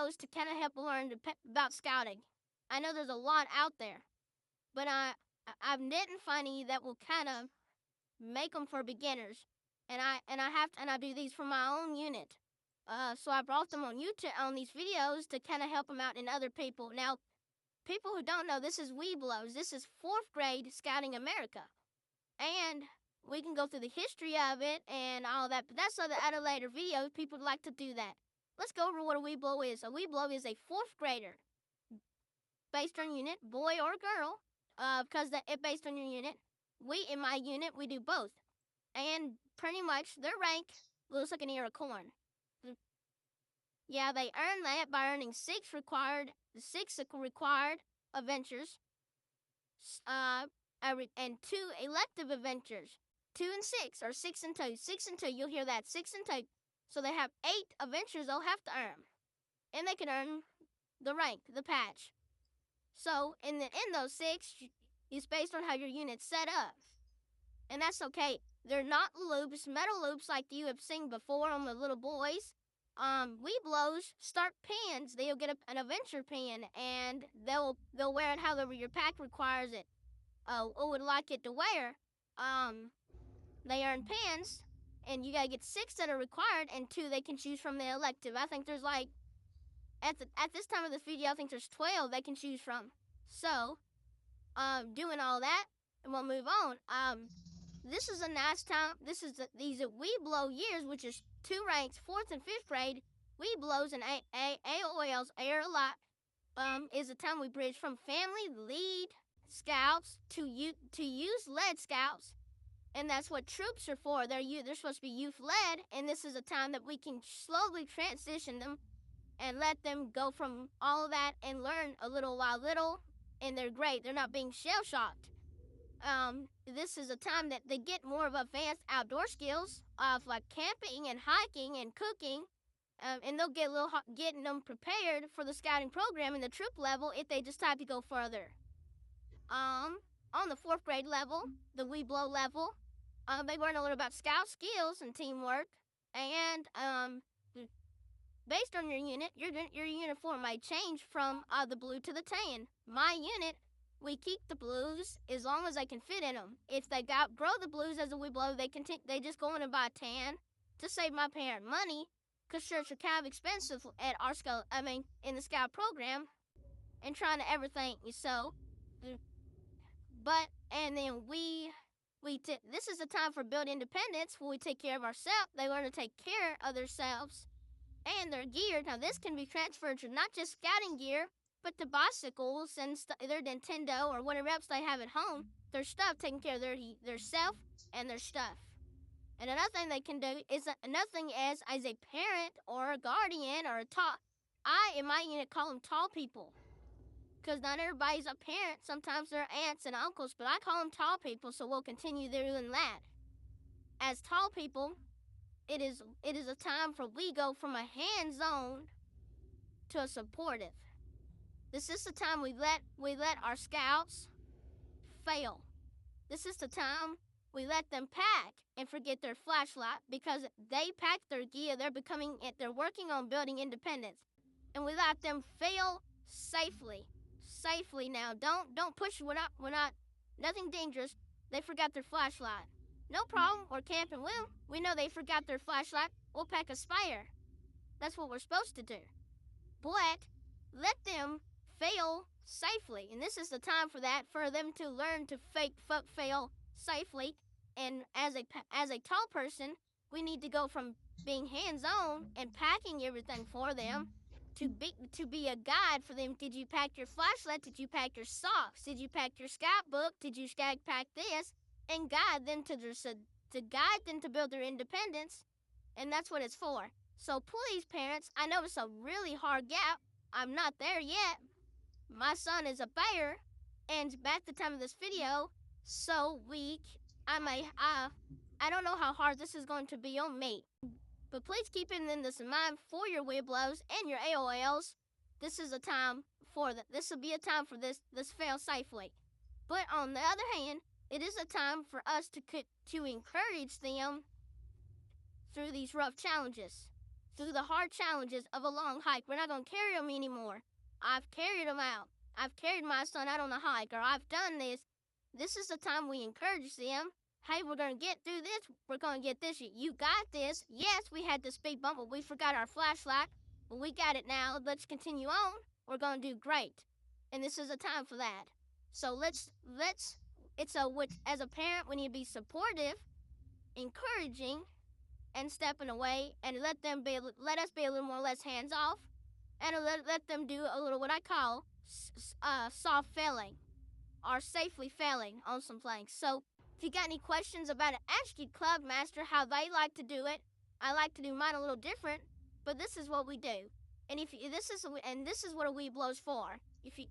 Webelos to kind of help learn about scouting. I know there's a lot out there, but I didn't find any that will kind of make them for beginners. And I do these for my own unit. So I brought them on YouTube on these videos to kind of help them out and other people. Now, people who don't know, this is Webelos. This is 4th grade Scouting America. And we can go through the history of it and all that, but that's at a later video. People like to do that. Let's go over what a Webelo is. A Webelo is a 4th grader based on unit, boy or girl, because it's based on your unit. In my unit, we do both. And pretty much their rank looks like an ear of corn. Yeah, they earn that by earning 6 required adventures, and 2 elective adventures. 2 and 6, or 6 and 2. 6 and 2, you'll hear that. 6 and 2. So they have 8 adventures they'll have to earn. And they can earn the rank, the patch. So in those 6, it's based on how your unit's set up. And that's okay. They're not loops, metal loops like you have seen before on the little boys. Webelos start pins. They'll get an adventure pin, and they'll wear it however your pack requires it. Would like it to wear. They earn pins, and you gotta get 6 that are required, and 2 they can choose from the elective. I think there's like at this time of this video, I think there's 12 they can choose from. So, doing all that, and we'll move on. This is a nice time. These are Webelo years, which is 2 ranks, 4th and 5th grade. Webelos and AOLs air a lot. Is a time we bridge from family lead scouts to use led scouts, and that's what troops are for. They're supposed to be youth led, and this is a time that we can slowly transition them and let them go from all of that and learn a little while little, and they're great. They're not being shell shocked. This is a time that they get more of advanced outdoor skills of like camping and hiking and cooking, and they'll get getting them prepared for the scouting program in the troop level if they decide to go further. On the 4th grade level, the Webelo level, they learn a little about scout skills and teamwork, and based on your unit, your uniform might change from the blue to the tan. My unit, we keep the blues as long as they can fit in them. If they outgrow the blues as a Webelo, they just go in and buy a tan to save my parent money, because shirts are kind of expensive at our school. In the scout program, and trying to everything. So, and then this is a time for build independence, where we take care of ourselves. They learn to take care of themselves and their gear. Now, this can be transferred to not just scouting gear, but to bicycles and their Nintendo or whatever else they have at home. Their stuff, taking care of their self and their stuff. And another thing they can do is as a parent or a guardian or in my unit, call them tall people. Because not everybody's a parent. Sometimes they're aunts and uncles, but I call them tall people, so we'll continue doing that. As tall people, it is a time for we go from a hands-on to a supportive. This is the time we let our scouts fail. This is the time we let them pack and forget their flashlight, because they pack their gear. They're working on building independence, and we let them fail safely. Now, don't push. We're not nothing dangerous. They forgot their flashlight. No problem. We're camping. We know they forgot their flashlight. We'll pack a spare. That's what we're supposed to do. But let them fail safely, and this is the time for them to learn to fail safely. And as a tall person, we need to go from being hands-on and packing everything for them to be a guide for them. Did you pack your flashlight? Did you pack your socks? Did you pack your scout book? Did you pack this? And guide them to build their independence, and that's what it's for. So please, parents, I know it's a really hard gap. I'm not there yet. My son is a bear, and at the time of this video, so weak. I don't know how hard this is going to be on me. But please keep this in mind for your Webelos and your AOLs. This will be a time for this fail safely. But on the other hand, it is a time for us to encourage them through these rough challenges. through the hard challenges of a long hike. We're not going to carry them anymore. I've carried them out. I've carried my son out on a hike, or I've done this. This is the time we encourage them. Hey, we're going to get through this. We're going to get this. You got this. Yes, we had this big bump, but we forgot our flashlight. But we got it now. Let's continue on. We're going to do great. And this is a time for that. So as a parent, we need to be supportive, encouraging, and stepping away, and let us be a little more less hands off, and let them do a little what I call soft failing, or safely failing on some planks. So if you got any questions about it, ask your club master how they like to do it. I like to do mine a little different, but this is what we do. And this is what a Webelos for. If you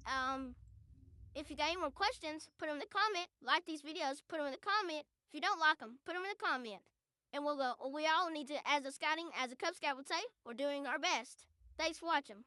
got any more questions, put them in the comment. Like these videos, put them in the comment. If you don't like them, put them in the comment. And we all need to, as a Cub Scout would say, we're doing our best. Thanks for watching.